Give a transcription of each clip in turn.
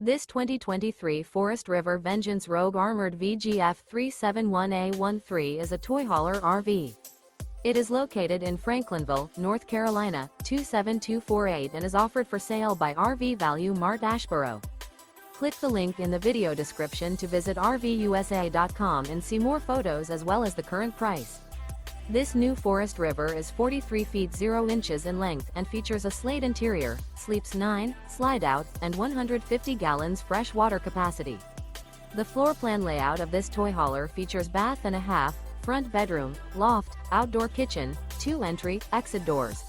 This 2023 Forest River Vengeance Rogue Armored VGF 371A13 is a toy hauler RV. It is located in Franklinville, North Carolina, 27248 and is offered for sale by RV Value Mart Asheboro. Click the link in the video description to visit RVUSA.com and see more photos as well as the current price. This new Forest River is 43 feet 0 inches in length and features a Slate interior, sleeps 9, Slideout, and 150 gallons fresh water capacity. The floor plan layout of this toy hauler features bath and a half, front bedroom, loft, outdoor kitchen, 2 entry, exit doors.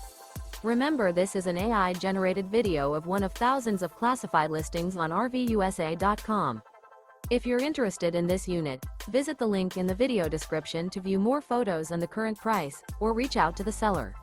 Remember, this is an AI-generated video of one of thousands of classified listings on RVUSA.com. If you're interested in this unit, visit the link in the video description to view more photos and the current price, or reach out to the seller.